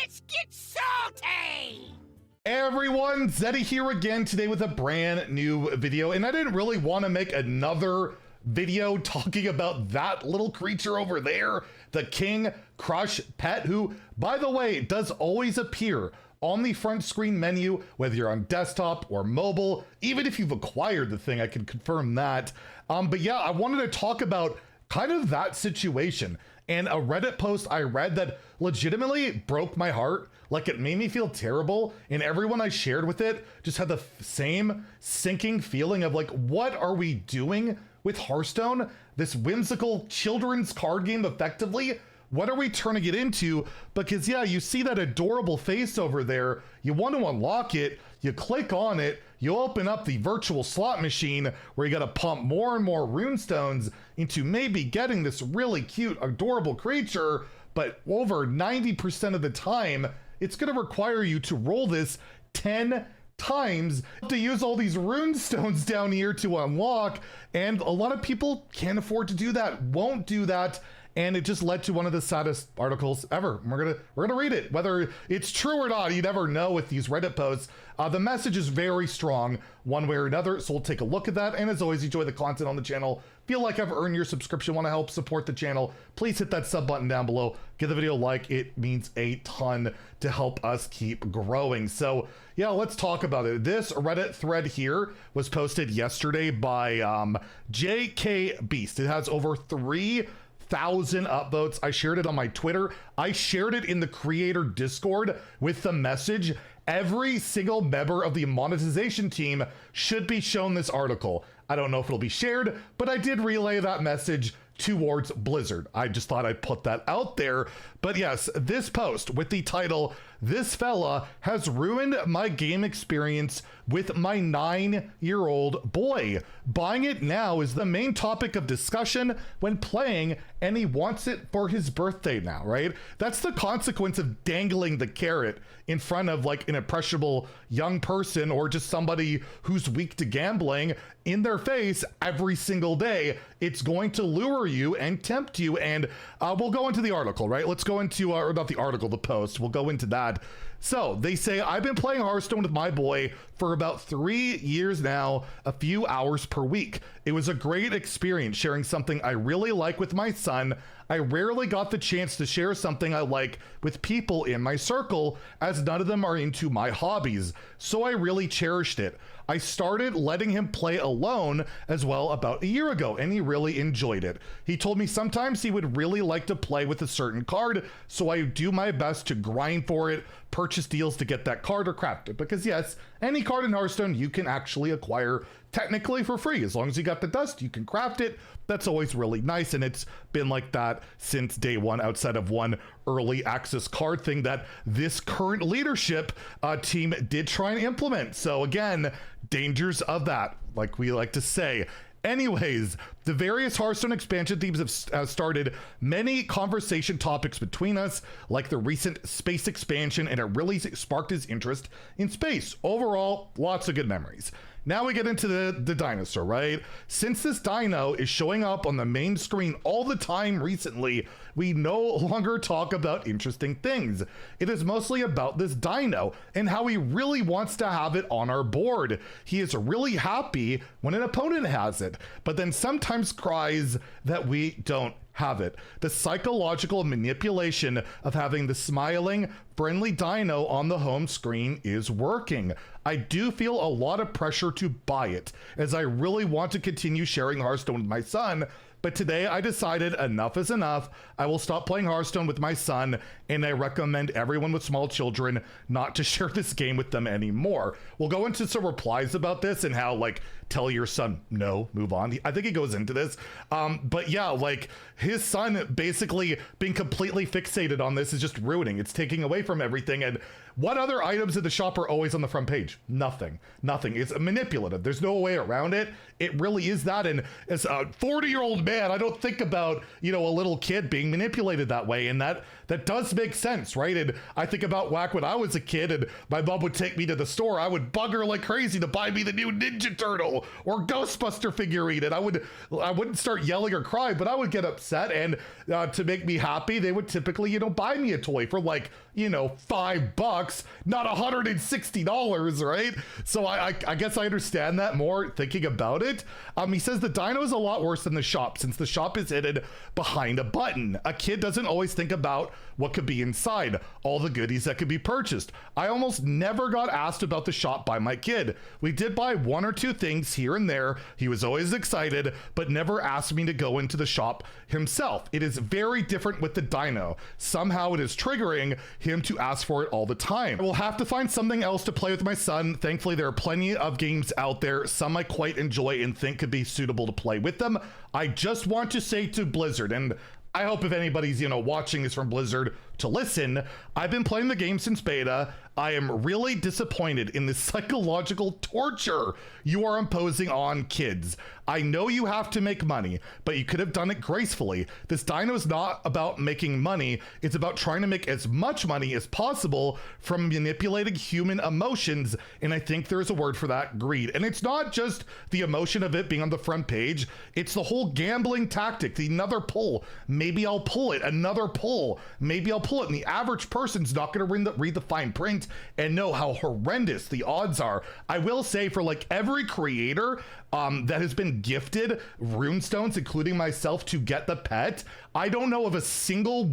Let's get salty! Hey everyone, Zeddy here again today with a brand new video, and I didn't really want to make another video talking about that little creature over there, the King Krush pet, who, by the way, does always appear on the front screen menu, whether you're on desktop or mobile, even if you've acquired the thing, I can confirm that. But yeah, I wanted to talk about kind of that situation. And a Reddit post I read that legitimately broke my heart. Like, it made me feel terrible, and everyone I shared with it just had the same sinking feeling of like, what are we doing with Hearthstone? This whimsical children's card game, effectively. What are we turning it into? Because yeah, you see that adorable face over there, you want to unlock it, you click on it, you open up the virtual slot machine where you gotta pump more and more runestones into maybe getting this really cute, adorable creature, but over 90% of the time, it's gonna require you to roll this 10 times to use all these rune stones down here to unlock, and a lot of people can't afford to do that, won't do that, and it just led to one of the saddest articles ever. We're gonna read it. Whether it's true or not, you never know with these Reddit posts. The message is very strong one way or another, so we'll take a look at that. And as always, enjoy the content on the channel. Feel like I've earned your subscription, want to help support the channel, please hit that sub button down below. Give the video a like, it means a ton to help us keep growing. So yeah, let's talk about it. This Reddit thread here was posted yesterday by JK Beast. It has over 3,000 upvotes. I shared it on my Twitter. I shared it in the creator Discord with the message, every single member of the monetization team should be shown this article. I don't know if it'll be shared, but I did relay that message towards Blizzard. I just thought I'd put that out there. But yes, this post with the title, "This fella has ruined my game experience with my 9-year-old boy. Buying it now is the main topic of discussion when playing, and he wants it for his birthday now," right? That's the consequence of dangling the carrot in front of like an impressionable young person or just somebody who's weak to gambling in their face every single day. It's going to lure you and tempt you, and we'll go into the article, right? Let's go into, or not the article, the post. We'll go into that. So they say, "I've been playing Hearthstone with my boy for about 3 years now, a few hours per week. It was a great experience sharing something I really like with my son. I rarely got the chance to share something I like with people in my circle, as none of them are into my hobbies, so I really cherished it. I started letting him play alone as well about a year ago, and he really enjoyed it. He told me sometimes he would really like to play with a certain card, so I do my best to grind for it, purchase deals to get that card or craft it, because yes, any card in Hearthstone you can actually acquire technically for free. As long as you got the dust, you can craft it. That's always really nice, and it's been like that since day one, outside of one early access card thing that this current leadership team did try and implement. So again, dangers of that, like we like to say. Anyways, the various Hearthstone expansion themes have started many conversation topics between us, like the recent space expansion, and it really sparked his interest in space. Overall, lots of good memories. Now we get into the dinosaur, right? Since this dino is showing up on the main screen all the time recently, we no longer talk about interesting things. It is mostly about this dino and how he really wants to have it on our board. He is really happy when an opponent has it, but then sometimes cries that we don't have it. The psychological manipulation of having the smiling, friendly dino on the home screen is working. I do feel a lot of pressure to buy it, as I really want to continue sharing Hearthstone with my son, but today I decided enough is enough. I will stop playing Hearthstone with my son, and I recommend everyone with small children not to share this game with them anymore. We'll go into some replies about this and how, like, tell your son no, move on. I think he goes into this. But yeah, like, his son basically being completely fixated on this is just ruining. It's taking away from everything. And what other items in the shop are always on the front page? Nothing. It's manipulative. There's no way around it. It really is that. And as a 40-year-old man, I don't think about, you know, a little kid being manipulated that way. And that does make sense, right? And I think about back when I was a kid and my mom would take me to the store, I would bug her like crazy to buy me the new Ninja Turtle or Ghostbuster figurine, and I wouldn't start yelling or crying, but I would get upset, and to make me happy, they would typically, buy me a toy for like, $5, not $160, right? So I guess I understand that more thinking about it. He says the dyno is a lot worse than the shop, since the shop is hidden behind a button. A kid doesn't always think about what could be inside, all the goodies that could be purchased. I almost never got asked about the shop by my kid. We did buy one or two things here and there. He was always excited, but never asked me to go into the shop himself. It is very different with the dyno. Somehow it is triggering him to ask for it all the time. I will have to find something else to play with my son. Thankfully, there are plenty of games out there, some I quite enjoy and think could be suitable to play with them. I just want to say to Blizzard, and I hope if anybody's, watching this from Blizzard to listen, I've been playing the game since beta. I am really disappointed in the psychological torture you are imposing on kids. I know you have to make money, but you could have done it gracefully. This dyno is not about making money. It's about trying to make as much money as possible from manipulating human emotions. And I think there's a word for that: greed. And it's not just the emotion of it being on the front page. It's the whole gambling tactic. Another pull. Maybe I'll pull it. Another pull. Maybe I'll pull it. And the average person's not going to read the fine print and know how horrendous the odds are. I will say, for like every creator that has been gifted runestones, including myself, to get the pet, I don't know of a single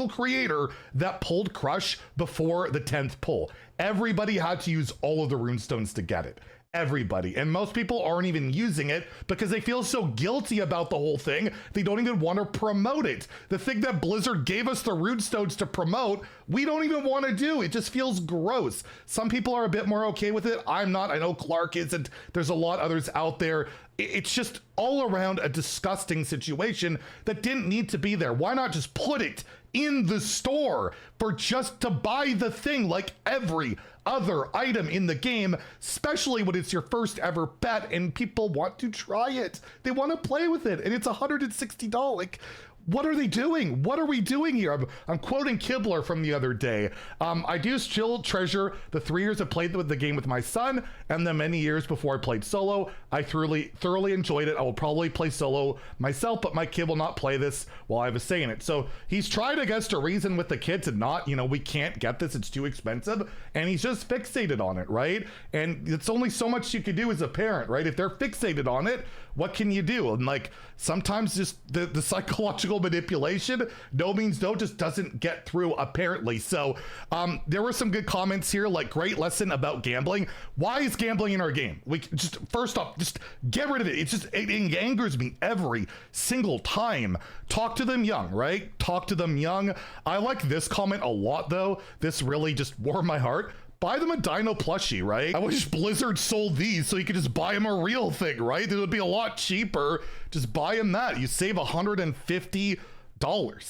creator that pulled Krush before the 10th pull. Everybody had to use all of the runestones to get it. Everybody. And most people aren't even using it because they feel so guilty about the whole thing, they don't even want to promote it. The thing that Blizzard gave us the runestones to promote, we don't even want to do. It just feels gross. Some people are a bit more okay with it. I'm not. I know Clark isn't. There's a lot others out there. It's just all around a disgusting situation that didn't need to be there. Why not just put it in the store for just to buy the thing like every other item in the game, especially when it's your first ever pet and people want to try it. They want to play with it, and it's $160. Like, what are they doing? What are we doing here? I'm quoting Kibler from the other day. I do still treasure the 3 years I played the game with my son and the many years before I played solo. I thoroughly enjoyed it. I will probably play solo myself, but my kid will not play this while I was saying it. So he's tried, I guess, to reason with the kids and not, we can't get this, it's too expensive. And he's just fixated on it, right? And it's only so much you can do as a parent, right? If they're fixated on it, what can you do? And like, sometimes just the psychological manipulation, no means no, just doesn't get through, apparently. So there were some good comments here, like, great lesson about gambling. Why is gambling in our game? We just, first off, just get rid of it. It angers me every single time. Talk to them young, right? Talk to them young. I like this comment a lot, though. This really just warmed my heart. Buy them a Dino plushie, right? I wish Blizzard sold these so you could just buy them a real thing, right? It would be a lot cheaper. Just buy them that. You save $150.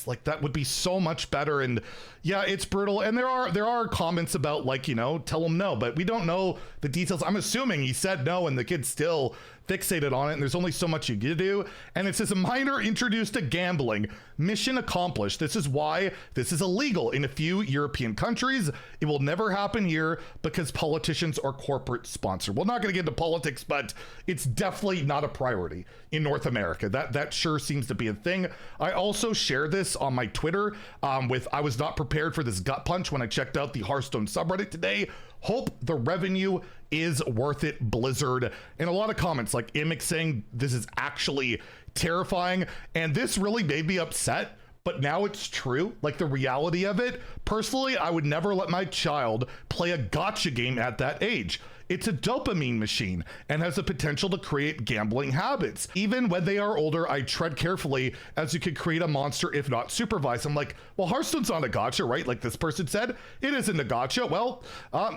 Like, that would be so much better. And yeah, it's brutal. And there are comments about, like, tell them no, but we don't know the details. I'm assuming he said no and the kid's still fixated on it, and there's only so much you can do. And it says a minor introduced to gambling, mission accomplished. This is why this is illegal in a few European countries. It will never happen here because politicians are corporate sponsored. We're not going to get into politics, but it's definitely not a priority in North America. That sure seems to be a thing. I also share this on my Twitter I was not prepared for this gut punch when I checked out the Hearthstone subreddit today. Hope the revenue is worth it, Blizzard. And a lot of comments like Imik saying this is actually terrifying. And this really made me upset, but now it's true, like the reality of it. Personally, I would never let my child play a gacha game at that age. It's a dopamine machine and has the potential to create gambling habits. Even when they are older, I tread carefully, as you could create a monster if not supervised. I'm like, well, Hearthstone's not a gacha, right? Like this person said, it isn't a gacha. Well,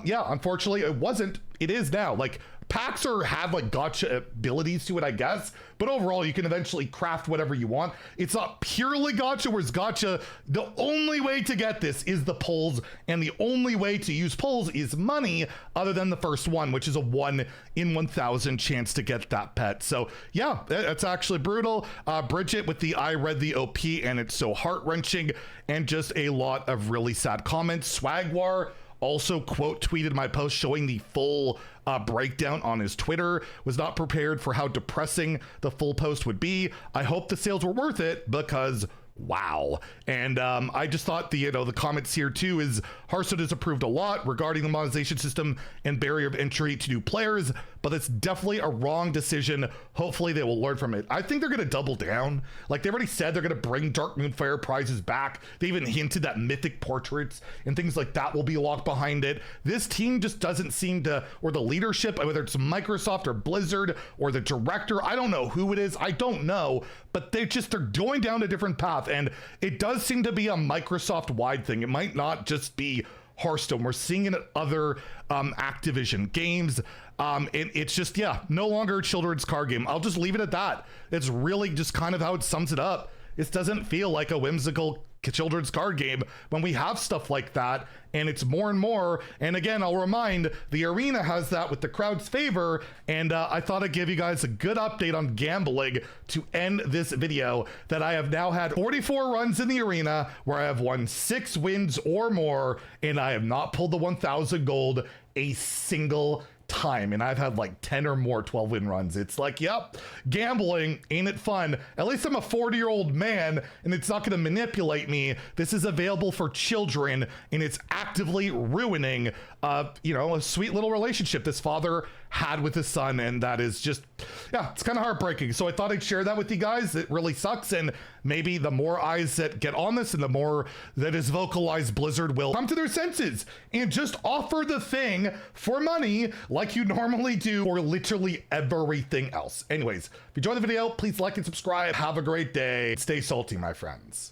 yeah, unfortunately it wasn't. It is now. Like, packs have like gotcha abilities to it, I guess, but overall you can eventually craft whatever you want. It's not purely gotcha, whereas gotcha, the only way to get this is the pulls, and the only way to use pulls is money, other than the first one, which is a 1 in 1,000 chance to get that pet. So yeah, that's actually brutal. Bridget with the I read the OP and it's so heart-wrenching, and just a lot of really sad comments. Swagwar also quote tweeted my post showing the full breakdown on his Twitter. Was not prepared for how depressing the full post would be. I hope the sales were worth it, because wow. And I just thought the comments here too is Hearthstone has improved a lot regarding the monetization system and barrier of entry to new players, but it's definitely a wrong decision. Hopefully they will learn from it. I think they're going to double down. Like they already said, they're going to bring Dark Moonfire prizes back. They even hinted that mythic portraits and things like that will be locked behind it. This team just doesn't seem to, or the leadership, whether it's Microsoft or Blizzard or the director, I don't know who it is, I don't know, but they're going down a different path. And it does seem to be a Microsoft wide thing. It might not just be Hearthstone. We're seeing it at other Activision games. And it's just, yeah, no longer a children's card game. I'll just leave it at that. It's really just kind of how it sums it up. It doesn't feel like a whimsical children's card game when we have stuff like that, and it's more and more. And again, I'll remind, the arena has that with the crowd's favor, and I thought I'd give you guys a good update on gambling to end this video, that I have now had 44 runs in the arena where I have won 6 wins or more, and I have not pulled the 1,000 gold a single time, and I've had like 10 or more 12-win runs. It's like, yep, gambling, ain't it fun? At least I'm a 40-year-old man and it's not going to manipulate me. This is available for children, and it's actively ruining a sweet little relationship this father had with his son, and that is just, yeah, it's kind of heartbreaking. So I thought I'd share that with you guys. It really sucks, and maybe the more eyes that get on this and the more that is vocalized, Blizzard will come to their senses and just offer the thing for money like you normally do for literally everything else. Anyways, if you enjoyed the video, please like and subscribe. Have a great day. Stay salty, my friends.